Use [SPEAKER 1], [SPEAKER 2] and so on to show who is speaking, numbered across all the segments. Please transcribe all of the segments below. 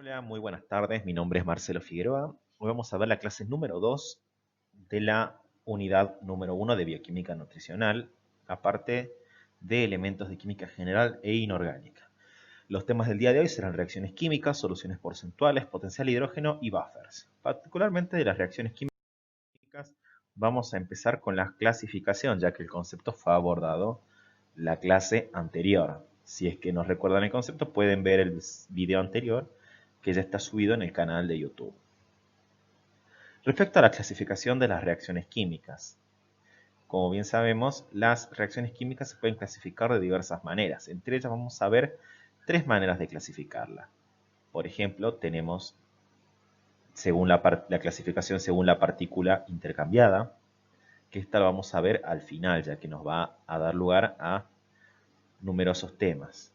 [SPEAKER 1] Hola, muy buenas tardes. Mi nombre es Marcelo Figueroa. Hoy vamos a ver la clase número 2 de la unidad número 1 de Bioquímica Nutricional, aparte de elementos de química general e inorgánica. Los temas del día de hoy serán reacciones químicas, soluciones porcentuales, potencial hidrógeno y buffers. Particularmente de las reacciones químicas, vamos a empezar con la clasificación, ya que el concepto fue abordado la clase anterior. Si es que nos recuerdan el concepto, pueden ver el video anterior que ya está subido en el canal de YouTube. Respecto a la clasificación de las reacciones químicas, como bien sabemos, las reacciones químicas se pueden clasificar de diversas maneras. Entre ellas vamos a ver tres maneras de clasificarla. Por ejemplo, tenemos según la clasificación según la partícula intercambiada, que esta la vamos a ver al final, ya que nos va a dar lugar a numerosos temas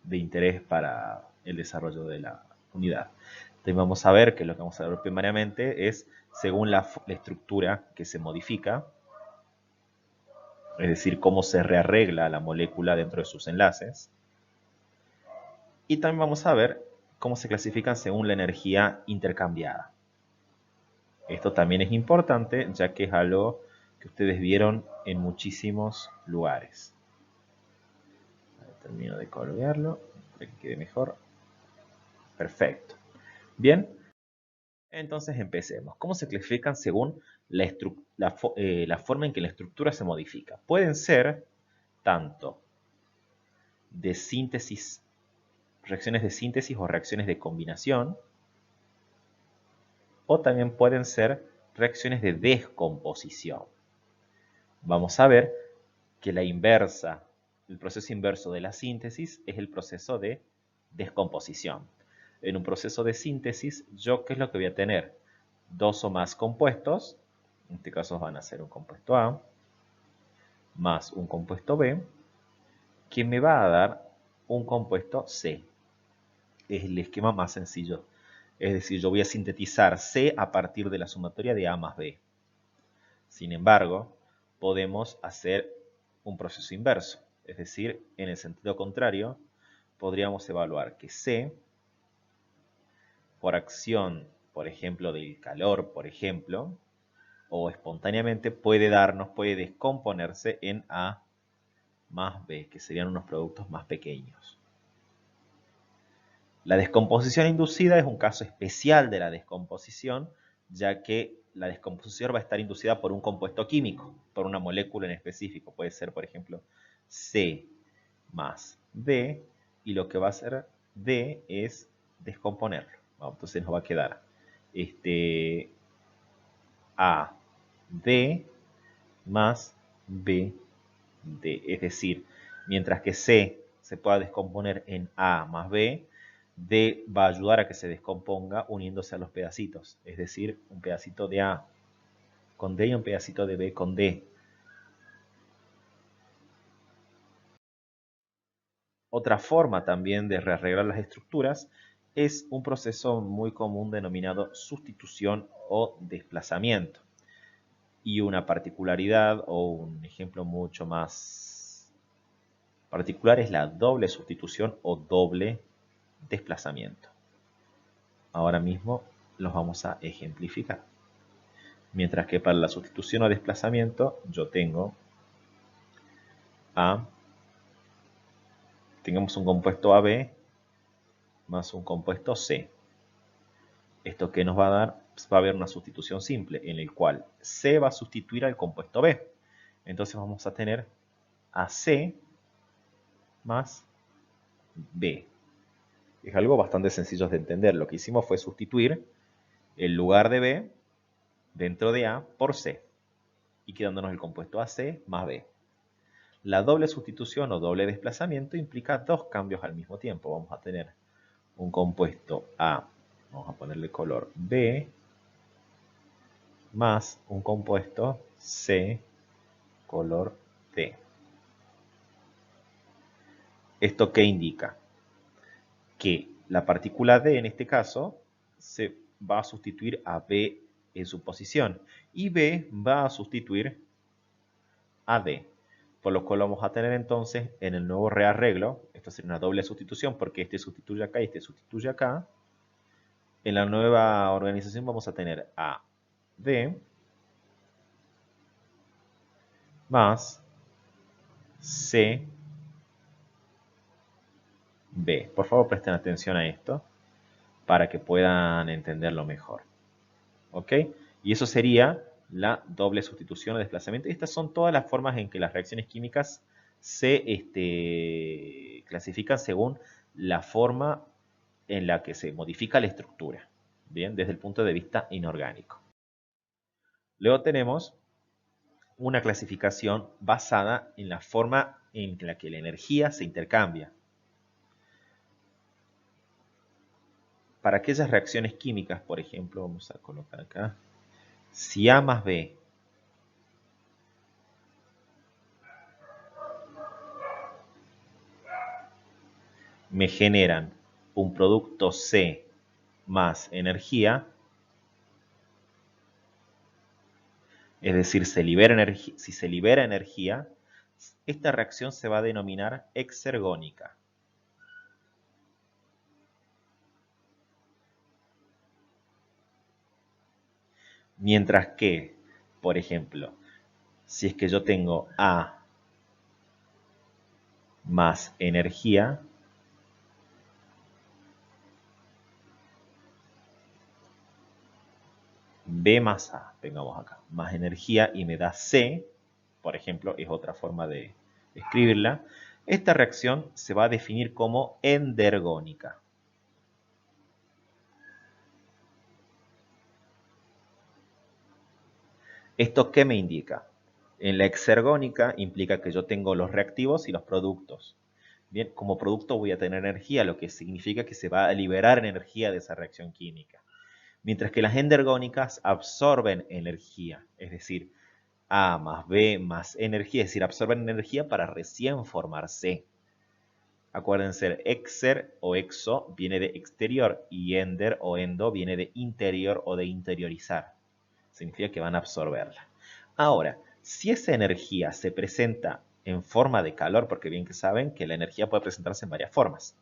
[SPEAKER 1] de interés para el desarrollo de la unidad. Entonces vamos a ver que lo que vamos a ver primariamente es según la estructura que se modifica, es decir, cómo se rearregla la molécula dentro de sus enlaces. Y también vamos a ver cómo se clasifican según la energía intercambiada. Esto también es importante, ya que es algo que ustedes vieron en muchísimos lugares. Termino de colorearlo para que quede mejor. Perfecto. Bien, entonces empecemos. ¿Cómo se clasifican según la forma en que la estructura se modifica? Pueden ser tanto de síntesis, reacciones de síntesis o reacciones de combinación, o también pueden ser reacciones de descomposición. Vamos a ver que el proceso inverso de la síntesis es el proceso de descomposición. En un proceso de síntesis, ¿yo qué es lo que voy a tener? Dos o más compuestos, en este caso van a ser un compuesto A, más un compuesto B, que me va a dar un compuesto C. Es el esquema más sencillo. Es decir, yo voy a sintetizar C a partir de la sumatoria de A más B. Sin embargo, podemos hacer un proceso inverso. Es decir, en el sentido contrario, podríamos evaluar que C, por acción, por ejemplo, del calor, por ejemplo, o espontáneamente puede descomponerse en A más B, que serían unos productos más pequeños. La descomposición inducida es un caso especial de la descomposición, ya que la descomposición va a estar inducida por un compuesto químico, por una molécula en específico. Puede ser, por ejemplo, C más D, y lo que va a hacer D es descomponerlo. Entonces nos va a quedar A, D más B, D. Es decir, mientras que C se pueda descomponer en A más B, D va a ayudar a que se descomponga uniéndose a los pedacitos. Es decir, un pedacito de A con D y un pedacito de B con D. Otra forma también de rearreglar las estructuras es un proceso muy común denominado sustitución o desplazamiento. Y una particularidad o un ejemplo mucho más particular es la doble sustitución o doble desplazamiento. Ahora mismo los vamos a ejemplificar. Mientras que para la sustitución o desplazamiento yo tengo tengamos un compuesto AB más un compuesto C. ¿Esto qué nos va a dar? Pues va a haber una sustitución simple en el cual C va a sustituir al compuesto B. Entonces vamos a tener AC más B. Es algo bastante sencillo de entender. Lo que hicimos fue sustituir el lugar de B dentro de A por C. Y quedándonos el compuesto AC más B. La doble sustitución o doble desplazamiento implica dos cambios al mismo tiempo. Vamos a tener un compuesto A, vamos a ponerle color B, más un compuesto C, color D. ¿Esto qué indica? Que la partícula D en este caso se va a sustituir a B en su posición y B va a sustituir a D. Por lo cual vamos a tener entonces en el nuevo rearreglo, esto sería una doble sustitución porque este sustituye acá y este sustituye acá, En la nueva organización vamos a tener A, B, más C, B. Por favor, presten atención a esto para que puedan entenderlo mejor. ¿Ok? Y eso sería la doble sustitución o desplazamiento. Y estas son todas las formas en que las reacciones químicas se clasifican según la forma en la que se modifica la estructura. Bien, desde el punto de vista inorgánico. Luego tenemos una clasificación basada en la forma en la que la energía se intercambia. Para aquellas reacciones químicas, por ejemplo, vamos a colocar acá, si A más B me generan un producto C más energía, es decir, si se libera energía, esta reacción se va a denominar exergónica. Mientras que, por ejemplo, si es que yo tengo A más energía, B más A, pongamos acá, más energía y me da C, por ejemplo, es otra forma de escribirla, esta reacción se va a definir como endergónica. ¿Esto qué me indica? En la exergónica implica que yo tengo los reactivos y los productos. Bien, como producto voy a tener energía, lo que significa que se va a liberar energía de esa reacción química. Mientras que las endergónicas absorben energía, es decir, A más B más energía, es decir, absorben energía para recién formar C. Acuérdense, exer o exo viene de exterior y ender o endo viene de interior o de interiorizar. Significa que van a absorberla. Ahora, si esa energía se presenta en forma de calor, porque bien que saben que la energía puede presentarse en varias formas.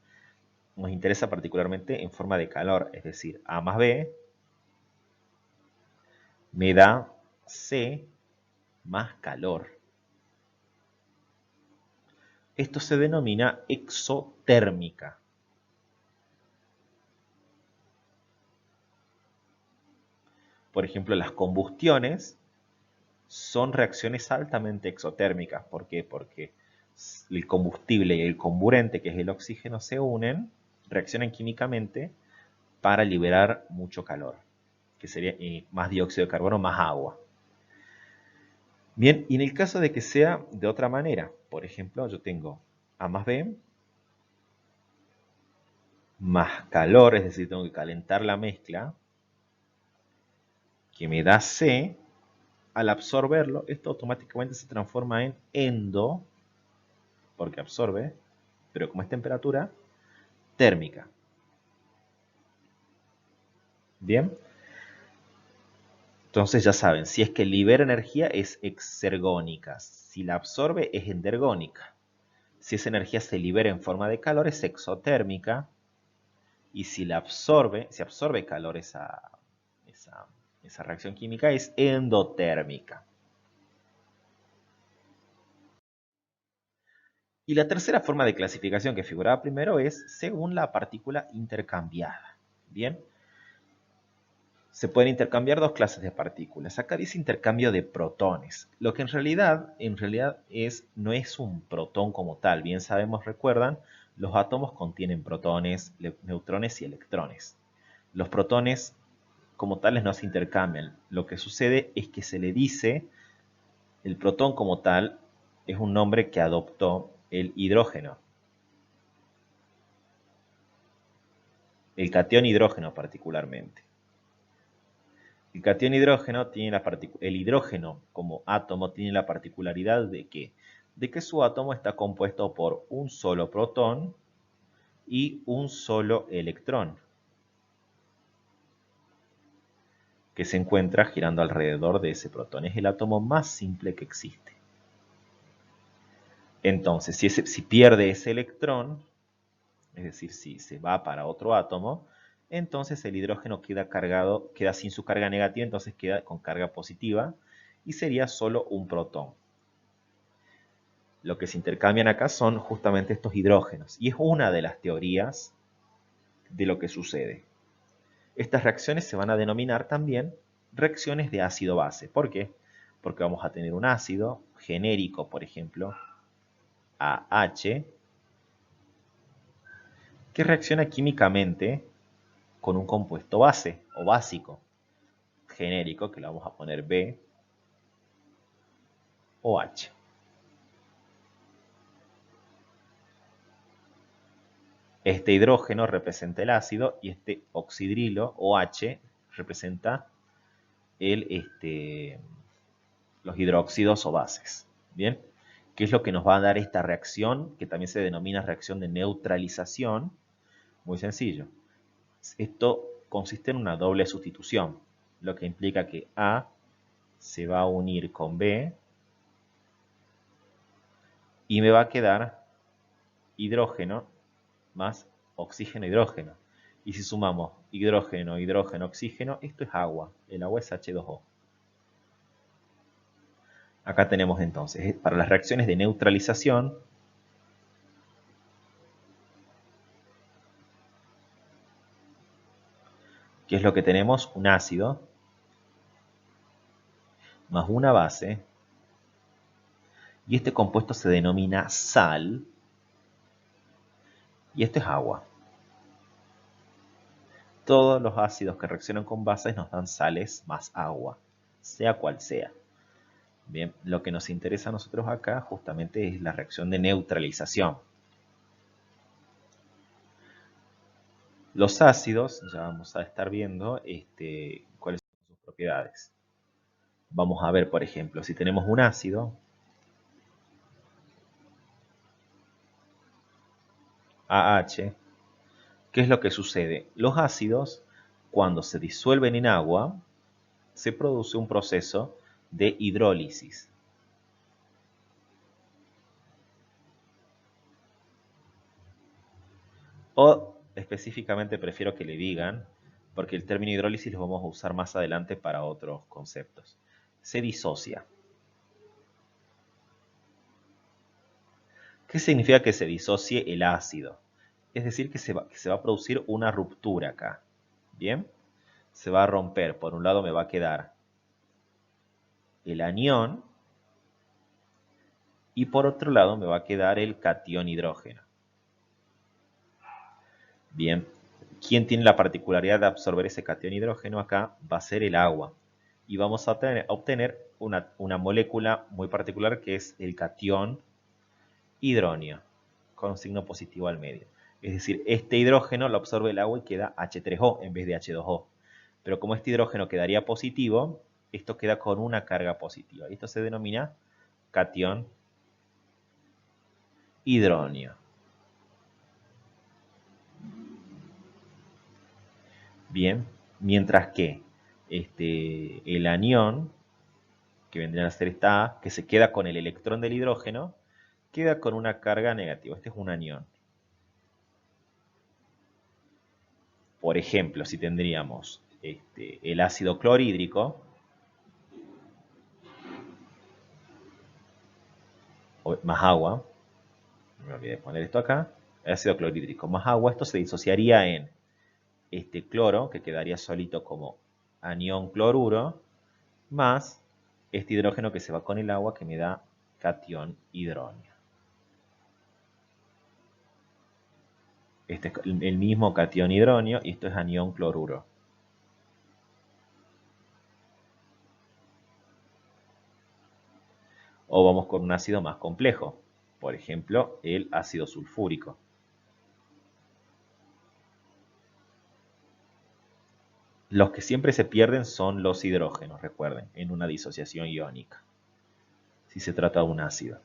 [SPEAKER 1] Nos interesa particularmente en forma de calor, es decir, A más B me da C más calor. Esto se denomina exotérmica. Por ejemplo, las combustiones son reacciones altamente exotérmicas. ¿Por qué? Porque el combustible y el comburente, que es el oxígeno, se unen, reaccionan químicamente para liberar mucho calor, que sería más dióxido de carbono, más agua. Bien, y en el caso de que sea de otra manera, por ejemplo, yo tengo A más B más calor, es decir, tengo que calentar la mezcla, que me da C. Al absorberlo, esto automáticamente se transforma en endo, porque absorbe, pero como es temperatura, térmica. Bien, entonces ya saben, si es que libera energía es exergónica, si la absorbe es endergónica. Si esa energía se libera en forma de calor es exotérmica, y si la absorbe, si absorbe calor esa reacción química es endotérmica. Y la tercera forma de clasificación que figuraba primero es según la partícula intercambiada. Bien, se pueden intercambiar dos clases de partículas. Acá dice intercambio de protones. Lo que en realidad no es un protón como tal. Bien sabemos, recuerdan, los átomos contienen protones, neutrones y electrones. Los protones como tales no se intercambian. Lo que sucede es que se le dice, el protón como tal es un nombre que adoptó el hidrógeno. El catión hidrógeno particularmente. El catión hidrógeno tiene el hidrógeno como átomo tiene la particularidad de que su átomo está compuesto por un solo protón y un solo electrón, que se encuentra girando alrededor de ese protón. Es el átomo más simple que existe. Entonces, si pierde ese electrón, es decir, si se va para otro átomo, entonces el hidrógeno queda cargado, queda sin su carga negativa, entonces queda con carga positiva y sería solo un protón. Lo que se intercambian acá son justamente estos hidrógenos y es una de las teorías de lo que sucede. Estas reacciones se van a denominar también reacciones de ácido-base. ¿Por qué? Porque vamos a tener un ácido genérico, por ejemplo, AH, que reacciona químicamente con un compuesto base o básico genérico, que le vamos a poner B o H. Este hidrógeno representa el ácido y este oxidrilo o H representa los hidróxidos o bases. ¿Bien? ¿Qué es lo que nos va a dar esta reacción? Que también se denomina reacción de neutralización. Muy sencillo. Esto consiste en una doble sustitución, lo que implica que A se va a unir con B y me va a quedar hidrógeno más oxígeno-hidrógeno. Y si sumamos hidrógeno, hidrógeno, oxígeno, esto es agua. El agua es H2O. Acá tenemos entonces, para las reacciones de neutralización, ¿qué es lo que tenemos? Un ácido más una base. Y este compuesto se denomina sal. Y esto es agua. Todos los ácidos que reaccionan con bases nos dan sales más agua, sea cual sea. Bien, lo que nos interesa a nosotros acá justamente es la reacción de neutralización. Los ácidos, ya vamos a estar viendo cuáles son sus propiedades. Vamos a ver, por ejemplo, si tenemos un ácido, AH, ¿qué es lo que sucede? Los ácidos, cuando se disuelven en agua, se produce un proceso de hidrólisis. O específicamente prefiero que le digan, porque el término hidrólisis lo vamos a usar más adelante para otros conceptos. Se disocia. ¿Qué significa que se disocie el ácido? Es decir, que se va a producir una ruptura acá. ¿Bien? Se va a romper. Por un lado me va a quedar el anión y por otro lado me va a quedar el catión hidrógeno. Bien, ¿quién tiene la particularidad de absorber ese catión hidrógeno? Acá va a ser el agua. Y vamos a obtener una molécula muy particular que es el catión hidróneo, con un signo positivo al medio. Es decir, este hidrógeno lo absorbe el agua y queda H3O en vez de H2O. Pero como este hidrógeno quedaría positivo, esto queda con una carga positiva. Y esto se denomina catión hidróneo. Bien, mientras que el anión, que vendría a ser esta A, que se queda con el electrón del hidrógeno, queda con una carga negativa. Este es un anión. Por ejemplo, si tendríamos el ácido clorhídrico, más agua, me olvidé de poner esto acá, el ácido clorhídrico más agua, esto se disociaría en este cloro, que quedaría solito como anión cloruro, más este hidrógeno que se va con el agua, que me da catión hidróneo. Este es el mismo catión hidróneo y esto es anión cloruro. O vamos con un ácido más complejo, por ejemplo, el ácido sulfúrico. Los que siempre se pierden son los hidrógenos, recuerden, en una disociación iónica, si se trata de un ácido.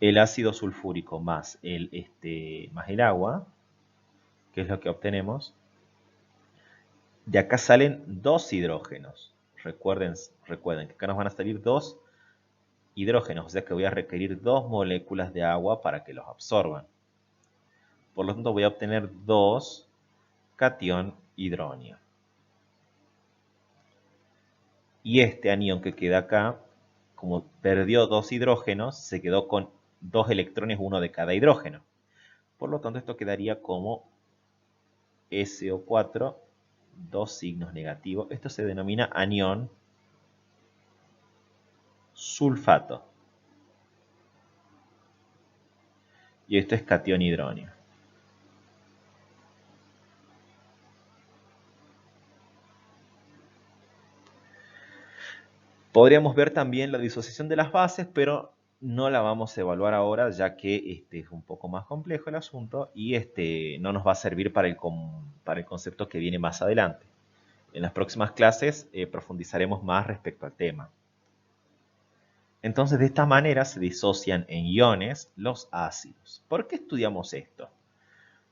[SPEAKER 1] El ácido sulfúrico más el agua, que es lo que obtenemos, de acá salen dos hidrógenos. Recuerden que acá nos van a salir dos hidrógenos, o sea que voy a requerir dos moléculas de agua para que los absorban. Por lo tanto voy a obtener dos catión hidróneo. Y este anión que queda acá, como perdió 2 hidrógenos, se quedó con 2 electrones, uno de cada hidrógeno. Por lo tanto, esto quedaría como SO4, 2 signos negativos. Esto se denomina anión sulfato. Y esto es catión hidróneo. Podríamos ver también la disociación de las bases, pero no la vamos a evaluar ahora, ya que es un poco más complejo el asunto y no nos va a servir para el concepto que viene más adelante. En las próximas clases profundizaremos más respecto al tema. Entonces, de esta manera se disocian en iones los ácidos. ¿Por qué estudiamos esto?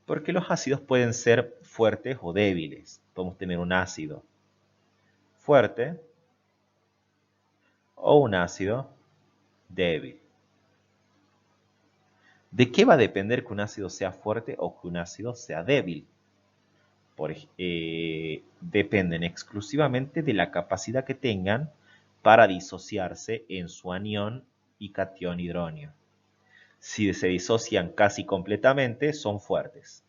[SPEAKER 1] Porque los ácidos pueden ser fuertes o débiles. Podemos tener un ácido fuerte o un ácido débil. ¿De qué va a depender que un ácido sea fuerte o que un ácido sea débil? Dependen exclusivamente de la capacidad que tengan para disociarse en su anión y catión hidróneo. Si se disocian casi completamente, son fuertes.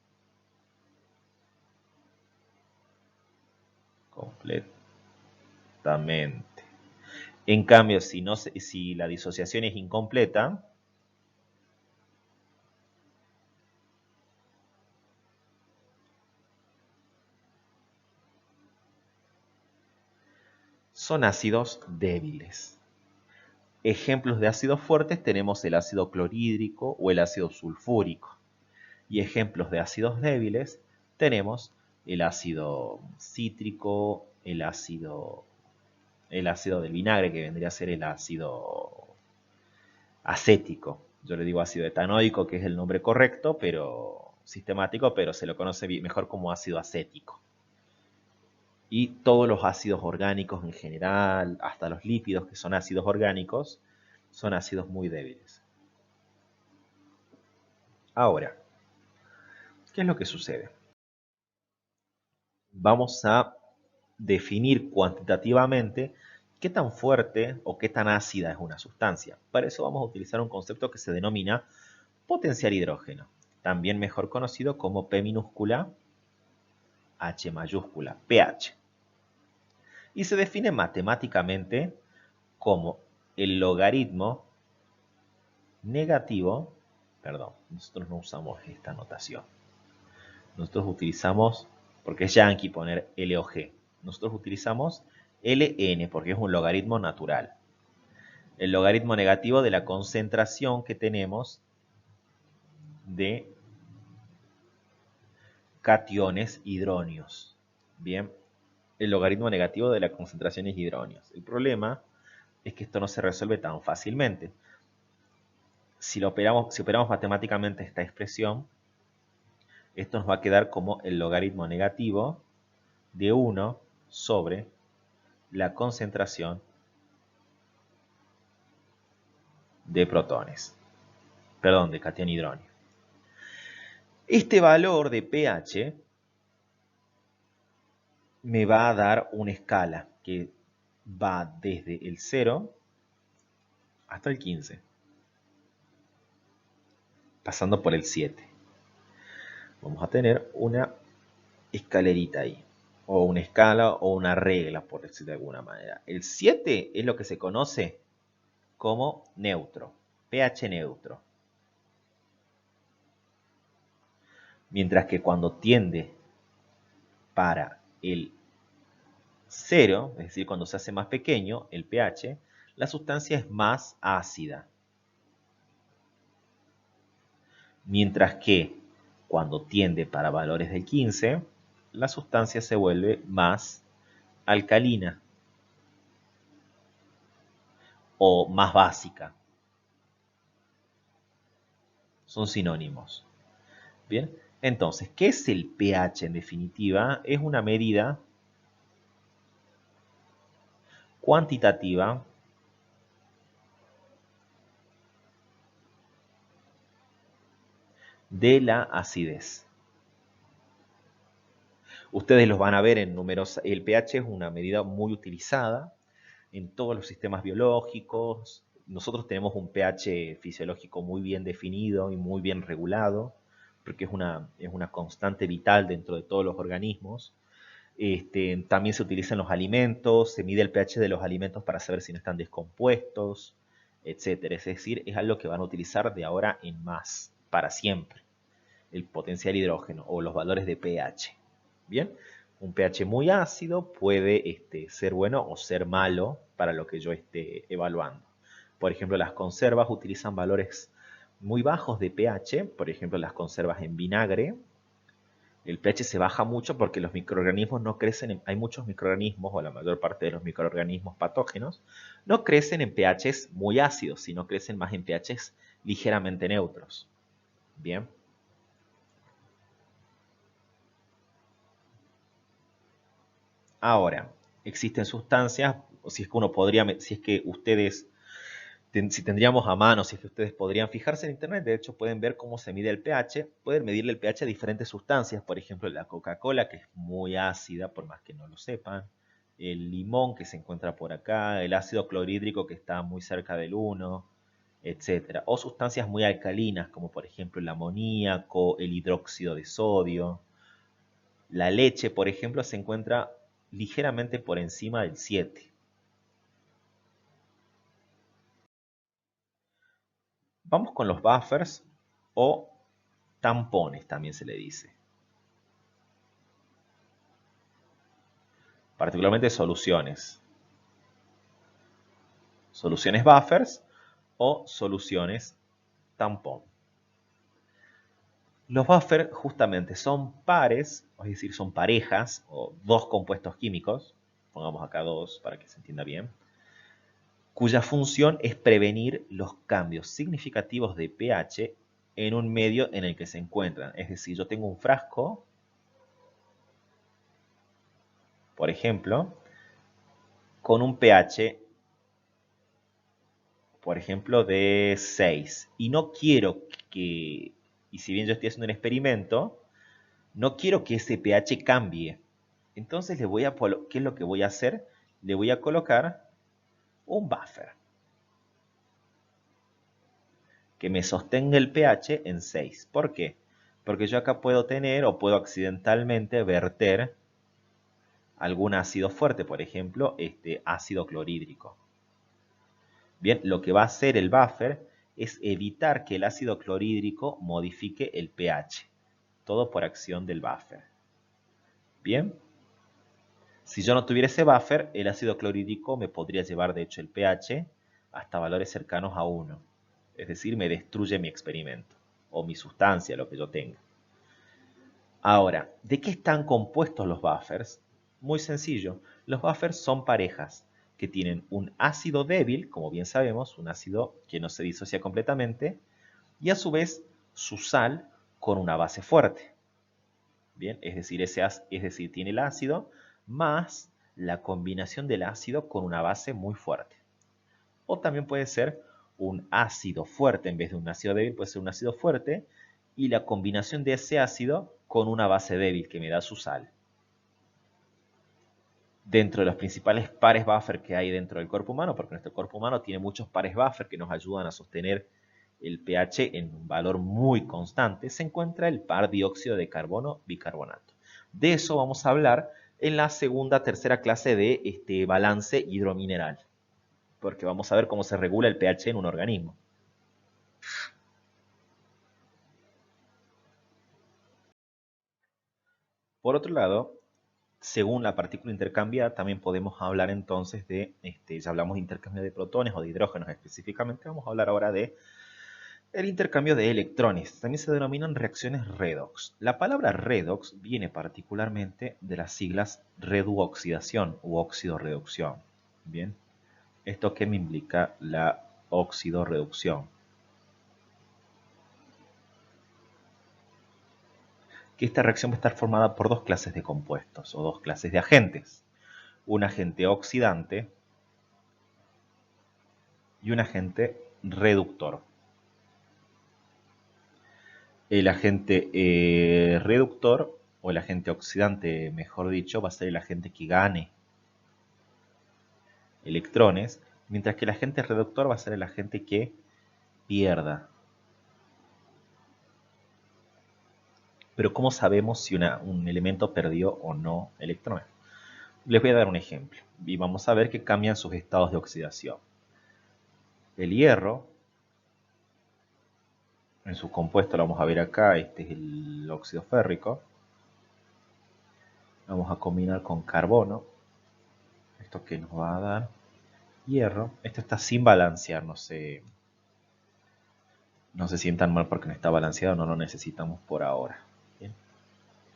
[SPEAKER 1] Completamente. En cambio, si la disociación es incompleta, son ácidos débiles. Ejemplos de ácidos fuertes tenemos el ácido clorhídrico o el ácido sulfúrico. Y ejemplos de ácidos débiles tenemos el ácido cítrico, el ácido del vinagre, que vendría a ser el ácido acético. Yo le digo ácido etanoico, que es el nombre correcto, pero sistemático, pero se lo conoce mejor como ácido acético. Y todos los ácidos orgánicos en general, hasta los lípidos que son ácidos orgánicos, son ácidos muy débiles. Ahora, ¿qué es lo que sucede? Vamos a definir cuantitativamente qué tan fuerte o qué tan ácida es una sustancia. Para eso vamos a utilizar un concepto que se denomina potencial hidrógeno, también mejor conocido como P minúscula, H mayúscula, pH. Y se define matemáticamente como el logaritmo negativo, perdón, nosotros no usamos esta notación. Nosotros utilizamos, porque es yankee poner L o G, nosotros utilizamos Ln porque es un logaritmo natural. El logaritmo negativo de la concentración que tenemos de cationes hidróneos. Bien, el logaritmo negativo de las concentraciones hidróneos. El problema es que esto no se resuelve tan fácilmente. Si operamos matemáticamente esta expresión, esto nos va a quedar como el logaritmo negativo de 1 sobre la concentración de protones. Perdón, de cation hidróneo. Este valor de pH me va a dar una escala que va desde el 0 hasta el 15, pasando por el 7. Vamos a tener una escalerita ahí, o una escala o una regla, por decirlo de alguna manera. El 7 es lo que se conoce como neutro, pH neutro. Mientras que cuando tiende para el 0, es decir, cuando se hace más pequeño el pH, la sustancia es más ácida. Mientras que cuando tiende para valores del 15, la sustancia se vuelve más alcalina o más básica. Son sinónimos. Bien, entonces, ¿qué es el pH en definitiva? Es una medida cuantitativa de la acidez. Ustedes los van a ver en números. El pH es una medida muy utilizada en todos los sistemas biológicos. Nosotros tenemos un pH fisiológico muy bien definido y muy bien regulado, porque es una constante vital dentro de todos los organismos. También se utilizan los alimentos, se mide el pH de los alimentos para saber si no están descompuestos, etcétera. Es decir, es algo que van a utilizar de ahora en más, para siempre, el potencial hidrógeno o los valores de pH. Bien, un pH muy ácido puede ser bueno o ser malo para lo que yo esté evaluando. Por ejemplo, las conservas utilizan valores muy bajos de pH, por ejemplo, las conservas en vinagre. El pH se baja mucho porque los microorganismos no crecen, hay muchos microorganismos, o la mayor parte de los microorganismos patógenos, no crecen en pHs muy ácidos, sino crecen más en pHs ligeramente neutros. Bien. Ahora, existen sustancias, o si es que uno podría, si es que ustedes, si tendríamos a mano, si es que ustedes podrían fijarse en internet, de hecho pueden ver cómo se mide el pH, pueden medirle el pH a diferentes sustancias, por ejemplo la Coca-Cola, que es muy ácida, por más que no lo sepan, el limón que se encuentra por acá, el ácido clorhídrico que está muy cerca del 1, etcétera. O sustancias muy alcalinas, como por ejemplo el amoníaco, el hidróxido de sodio. La leche, por ejemplo, se encuentra ligeramente por encima del 7. Vamos con los buffers o tampones, también se le dice. Particularmente soluciones. Soluciones buffers o soluciones tampón. Los buffers justamente son pares, es decir, son parejas o dos compuestos químicos, pongamos acá dos para que se entienda bien, cuya función es prevenir los cambios significativos de pH en un medio en el que se encuentran. Es decir, yo tengo un frasco, por ejemplo, con un pH, por ejemplo, de 6. Y no quiero que, y si bien yo estoy haciendo un experimento, no quiero que ese pH cambie. Entonces, ¿qué es lo que voy a hacer? Le voy a colocar un buffer que me sostenga el pH en 6. ¿Por qué? Porque yo acá puedo tener o puedo accidentalmente verter algún ácido fuerte, por ejemplo, este ácido clorhídrico. Bien, lo que va a hacer el buffer es evitar que el ácido clorhídrico modifique el pH. Todo por acción del buffer. Bien, si yo no tuviera ese buffer, el ácido clorhídrico me podría llevar de hecho el pH hasta valores cercanos a 1. Es decir, me destruye mi experimento o mi sustancia, lo que yo tenga. Ahora, ¿de qué están compuestos los buffers? Muy sencillo, los buffers son parejas que tienen un ácido débil, como bien sabemos, un ácido que no se disocia completamente, y a su vez su sal con una base fuerte. Bien, es decir, tiene el ácido más la combinación del ácido con una base muy fuerte. O también puede ser un ácido fuerte en vez de un ácido débil, puede ser un ácido fuerte y la combinación de ese ácido con una base débil que me da su sal. Dentro de los principales pares buffer que hay dentro del cuerpo humano, porque nuestro cuerpo humano tiene muchos pares buffer que nos ayudan a sostener el pH en un valor muy constante, se encuentra el par dióxido de carbono bicarbonato. De eso vamos a hablar en la segunda, tercera clase de este balance hidromineral, porque vamos a ver cómo se regula el pH en un organismo. Por otro lado, según la partícula intercambiada, también podemos hablar entonces de, ya hablamos de intercambio de protones o de hidrógenos específicamente, vamos a hablar ahora de el intercambio de electrones. También se denominan reacciones redox. La palabra redox viene particularmente de las siglas reduoxidación u oxidorreducción. Bien, ¿esto qué me implica la oxidorreducción? Que esta reacción va a estar formada por dos clases de compuestos o dos clases de agentes. Un agente oxidante y un agente reductor. El agente reductor o el agente oxidante, mejor dicho, va a ser el agente que gane electrones, mientras que el agente reductor va a ser el agente que pierda. Pero ¿cómo sabemos si un elemento perdió o no electrones? Les voy a dar un ejemplo y vamos a ver que cambian sus estados de oxidación. El hierro, en su compuesto lo vamos a ver acá, este es el óxido férrico. Vamos a combinar con carbono. Esto que nos va a dar hierro. Esto está sin balancear, no se sientan mal porque no está balanceado, no lo necesitamos por ahora. Bien.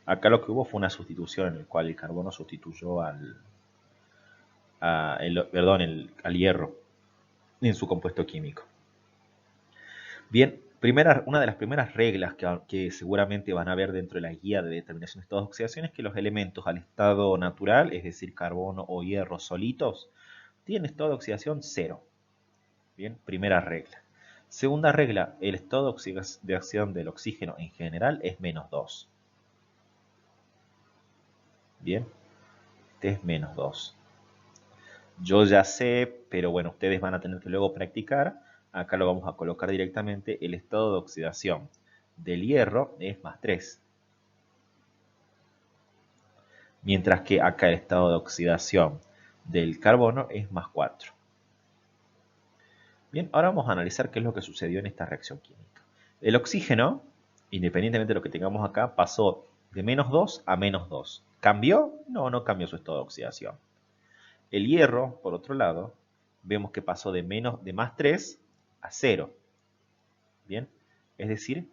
[SPEAKER 1] Acá lo que hubo fue una sustitución en el cual el carbono sustituyó al hierro en su compuesto químico. Bien, una de las primeras reglas que seguramente van a ver dentro de la guía de determinación de estados de oxidación es que los elementos al estado natural, es decir, carbono o hierro solitos, tienen estado de oxidación 0. Bien, primera regla. Segunda regla, el estado de oxidación del oxígeno en general es -2. Bien, este es -2. Yo ya sé, pero bueno, ustedes van a tener que luego practicar. Acá lo vamos a colocar directamente. El estado de oxidación del hierro es +3. Mientras que acá el estado de oxidación del carbono es +4. Bien, ahora vamos a analizar qué es lo que sucedió en esta reacción química. El oxígeno, independientemente de lo que tengamos acá, pasó de -2 a -2. ¿Cambió? No, no cambió su estado de oxidación. El hierro, por otro lado, vemos que pasó de +3 a 0. Bien, es decir,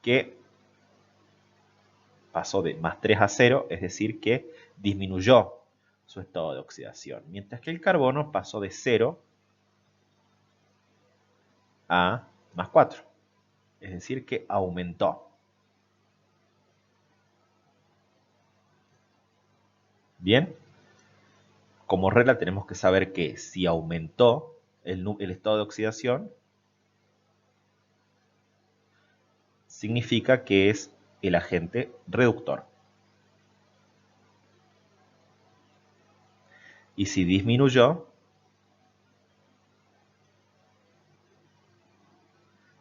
[SPEAKER 1] que pasó de +3 a 0, es decir, que disminuyó su estado de oxidación. Mientras que el carbono pasó de 0 a +4, es decir, que aumentó. Bien, como regla tenemos que saber que si aumentó el estado de oxidación, significa que es el agente reductor. Y si disminuyó,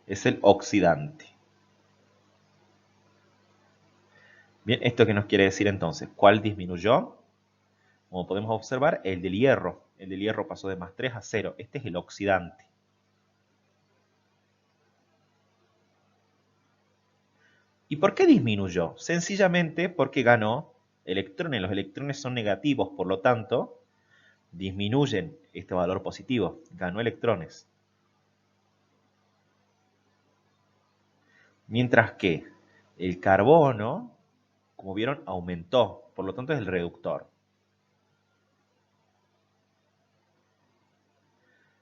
[SPEAKER 1] es el oxidante. Bien, ¿esto qué nos quiere decir entonces? ¿Cuál disminuyó? Como podemos observar, el del hierro. El del hierro pasó de +3 a 0. Este es el oxidante. ¿Y por qué disminuyó? Sencillamente porque ganó electrones. Los electrones son negativos, por lo tanto, disminuyen este valor positivo. Ganó electrones. Mientras que el carbono, como vieron, aumentó. Por lo tanto, es el reductor.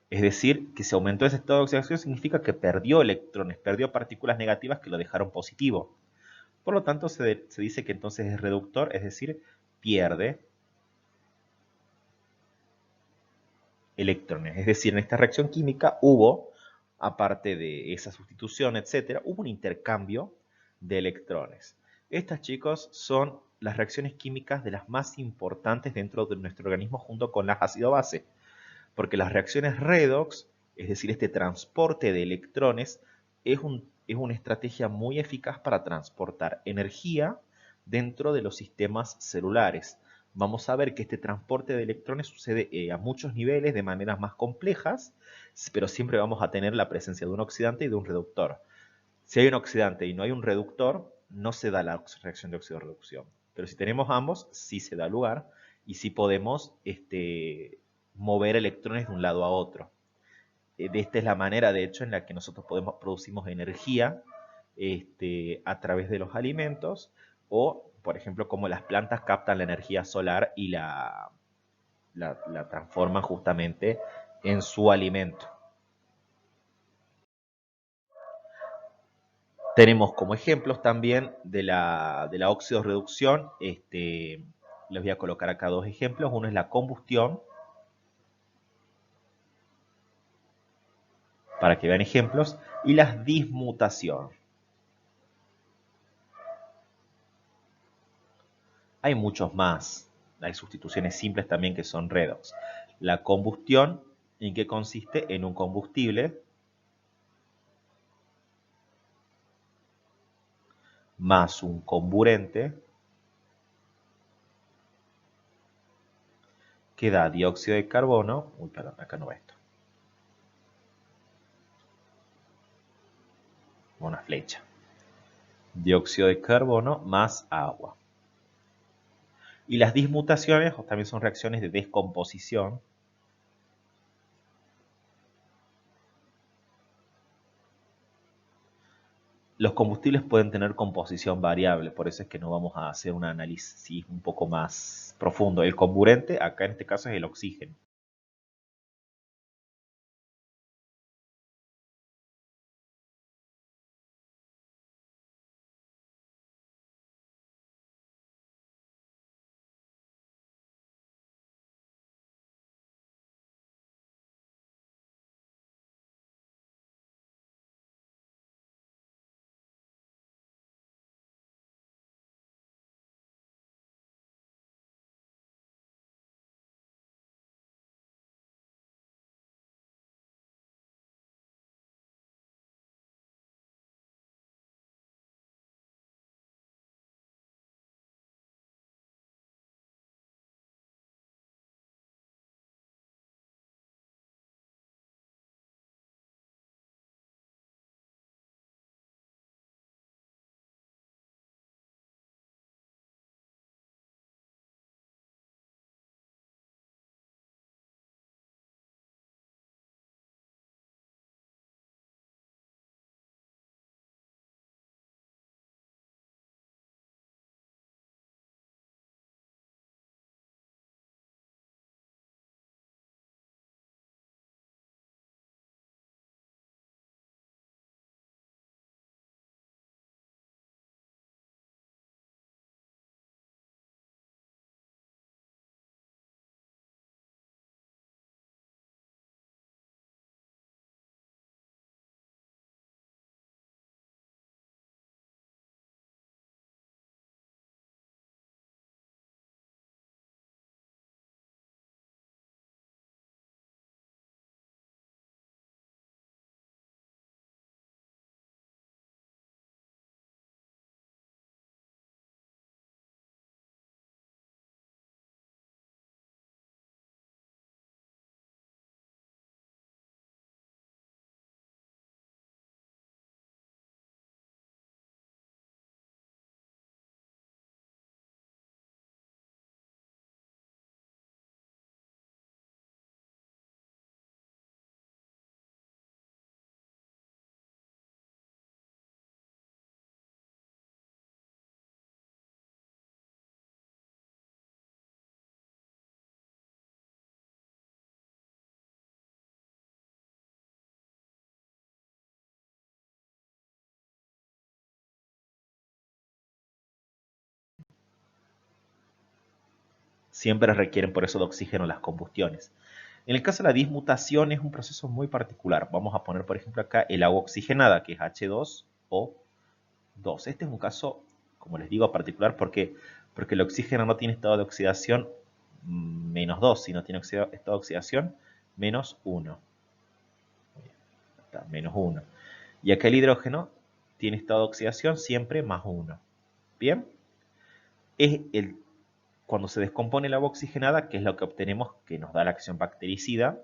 [SPEAKER 1] Es decir, que si aumentó ese estado de oxidación significa que perdió electrones, perdió partículas negativas que lo dejaron positivo. Por lo tanto, se dice que entonces es reductor, es decir, pierde electrones. Es decir, en esta reacción química hubo, aparte de esa sustitución, etc., hubo un intercambio de electrones. Estas, chicos, son las reacciones químicas de las más importantes dentro de nuestro organismo junto con las ácido-base. Porque las reacciones redox, es decir, este transporte de electrones, es una estrategia muy eficaz para transportar energía dentro de los sistemas celulares. Vamos a ver que este transporte de electrones sucede a muchos niveles, de maneras más complejas, pero siempre vamos a tener la presencia de un oxidante y de un reductor. Si hay un oxidante y no hay un reductor, no se da la reacción de oxidorreducción. Pero si tenemos ambos, sí se da lugar y sí podemos mover electrones de un lado a otro. De esta es la manera, de hecho, en la que nosotros producimos energía a través de los alimentos o, por ejemplo, como las plantas captan la energía solar y la transforman justamente en su alimento. Tenemos como ejemplos también de la oxidorreducción, les voy a colocar acá dos ejemplos. Uno es la combustión, para que vean ejemplos, y la dismutación. Hay muchos más. Hay sustituciones simples también que son redox. La combustión, ¿en qué consiste? En un combustible más un comburente que da dióxido de carbono. Uy, perdón, acá no va esto. Una flecha. Dióxido de carbono más agua. Y las dismutaciones también son reacciones de descomposición. Los combustibles pueden tener composición variable, por eso es que no vamos a hacer un análisis un poco más profundo. El comburente, acá en este caso, es el oxígeno. Siempre requieren por eso de oxígeno las combustiones. En el caso de la dismutación es un proceso muy particular. Vamos a poner, por ejemplo, acá el agua oxigenada, que es H2O2. Este es un caso, como les digo, particular porque el oxígeno no tiene estado de oxidación -2, sino tiene estado de oxidación -1. Está, -1. Y acá el hidrógeno tiene estado de oxidación siempre +1. Bien, es cuando se descompone el agua oxigenada, que es lo que obtenemos que nos da la acción bactericida,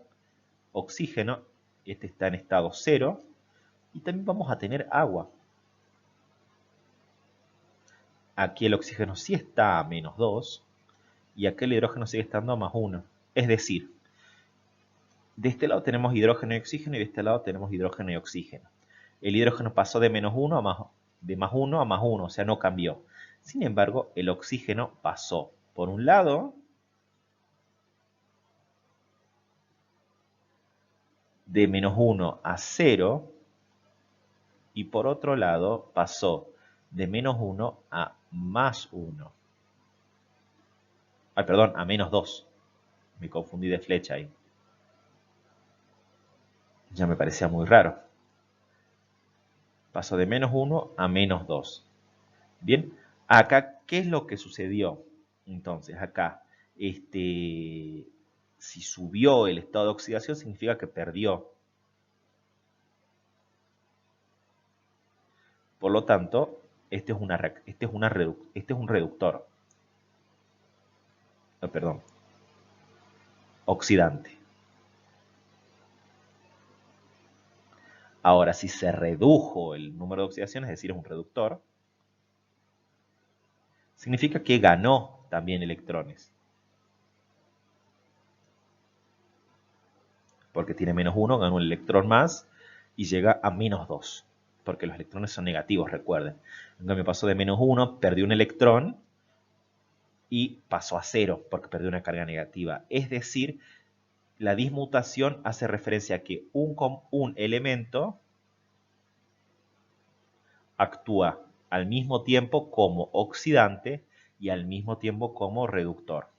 [SPEAKER 1] oxígeno, este está en estado 0, y también vamos a tener agua. Aquí el oxígeno sí está a -2, y acá el hidrógeno sigue estando a +1. Es decir, de este lado tenemos hidrógeno y oxígeno, y de este lado tenemos hidrógeno y oxígeno. El hidrógeno pasó de -1 a +1 a +1, o sea, no cambió. Sin embargo, el oxígeno pasó, por un lado, de -1 a 0, y por otro lado pasó de -1 a +1. Ay, perdón, a -2. Me confundí de flecha ahí. Ya me parecía muy raro. Pasó de -1 a -2. Bien, acá, ¿qué es lo que sucedió? Entonces, acá, si subió el estado de oxidación, significa que perdió. Por lo tanto, este es un reductor. Perdón, oxidante. Ahora, si se redujo el número de oxidaciones, es decir, es un reductor, significa que ganó también electrones. Porque tiene -1, ganó un electrón más y llega a -2. Porque los electrones son negativos, recuerden. En cambio, pasó de -1, perdió un electrón y pasó a 0 porque perdió una carga negativa. Es decir, la dismutación hace referencia a que un elemento actúa al mismo tiempo como oxidante y al mismo tiempo como reductor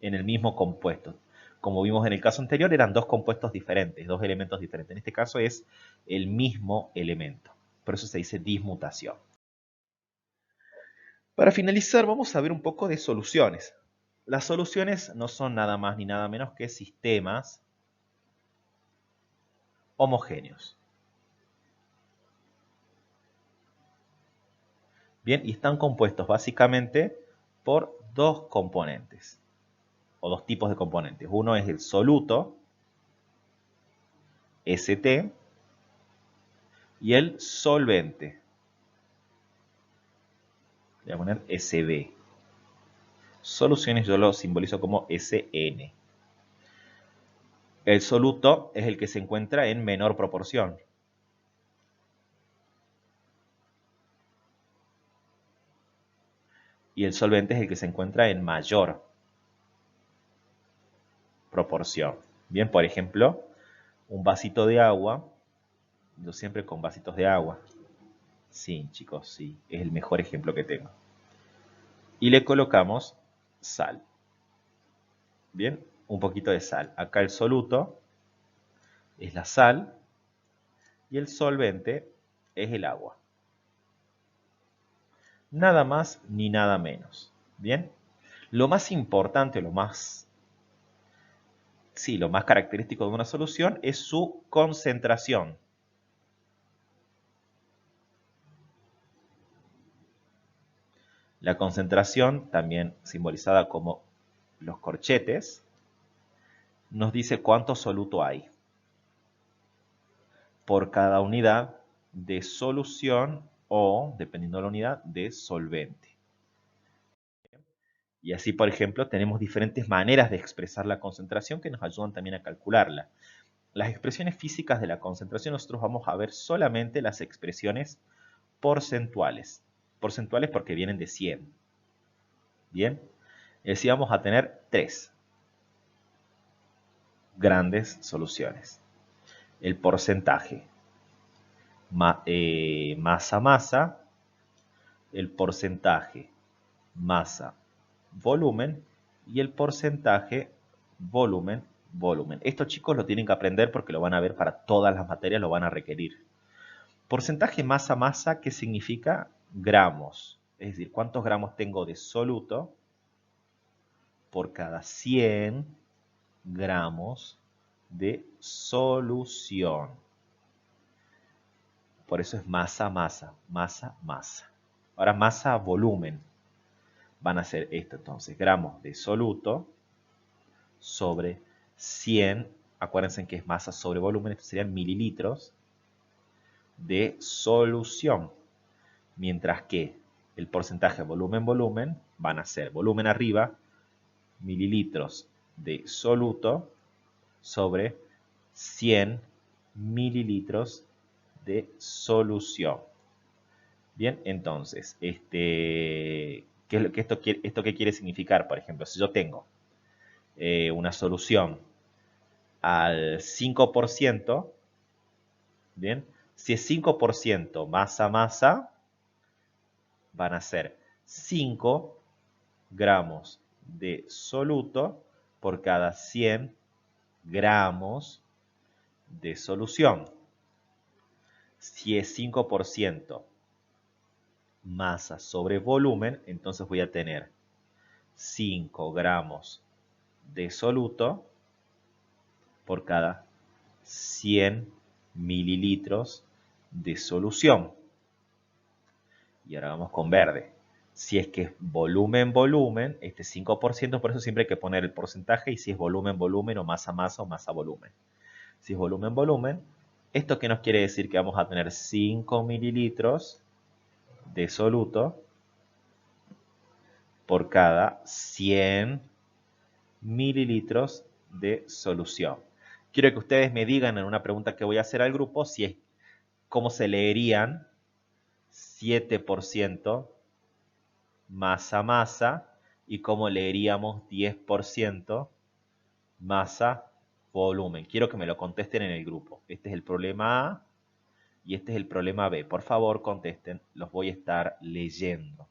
[SPEAKER 1] en el mismo compuesto. Como vimos en el caso anterior, eran dos compuestos diferentes, dos elementos diferentes. En este caso es el mismo elemento. Por eso se dice dismutación. Para finalizar, vamos a ver un poco de soluciones. Las soluciones no son nada más ni nada menos que sistemas homogéneos. Bien, y están compuestos básicamente por dos componentes, o dos tipos de componentes. Uno es el soluto, St, y el solvente. Le voy a poner Sb. Soluciones yo lo simbolizo como Sn. El soluto es el que se encuentra en menor proporción. Y el solvente es el que se encuentra en mayor proporción. Bien, por ejemplo, un vasito de agua. Yo siempre con vasitos de agua. Sí, chicos, sí. Es el mejor ejemplo que tengo. Y le colocamos sal. Bien, un poquito de sal. Acá el soluto es la sal y el solvente es el agua. Nada más ni nada menos. Bien, lo más importante, lo más característico de una solución es su concentración. La concentración, también simbolizada como los corchetes, nos dice cuánto soluto hay por cada unidad de solución o, dependiendo de la unidad, de solvente. Y así, por ejemplo, tenemos diferentes maneras de expresar la concentración que nos ayudan también a calcularla. Las expresiones físicas de la concentración, nosotros vamos a ver solamente las expresiones porcentuales. Porcentuales porque vienen de 100. Bien, y así vamos a tener tres grandes soluciones. El porcentaje masa-masa, el porcentaje masa-volumen y el porcentaje volumen-volumen. Esto, chicos, lo tienen que aprender porque lo van a ver para todas las materias, lo van a requerir. Porcentaje masa-masa, ¿qué significa? Gramos. Es decir, ¿cuántos gramos tengo de soluto por cada 100 gramos de solución? Por eso es masa-masa, masa-masa. Ahora masa-volumen. Van a ser esto entonces, gramos de soluto sobre 100, acuérdense que es masa sobre volumen, esto serían mililitros de solución. Mientras que el porcentaje volumen-volumen van a ser volumen arriba, mililitros de soluto sobre 100 mililitros de solución. Bien, entonces, ¿esto qué quiere significar? Por ejemplo, si yo tengo una solución al 5%, bien, si es 5% masa-masa, van a ser 5 gramos de soluto por cada 100 gramos de solución. Si es 5% masa sobre volumen, entonces voy a tener 5 gramos de soluto por cada 100 mililitros de solución. Y ahora vamos con verde. Si es que es volumen, volumen, este 5%, por eso siempre hay que poner el porcentaje, y si es volumen, volumen, o masa, masa, o masa, volumen. Si es volumen, volumen, ¿esto qué nos quiere decir? Que vamos a tener 5 mililitros de soluto por cada 100 mililitros de solución. Quiero que ustedes me digan en una pregunta que voy a hacer al grupo si es cómo se leerían 7% masa, masa, y cómo leeríamos 10% masa, volumen. Quiero que me lo contesten en el grupo. Este es el problema A y este es el problema B. Por favor, contesten. Los voy a estar leyendo.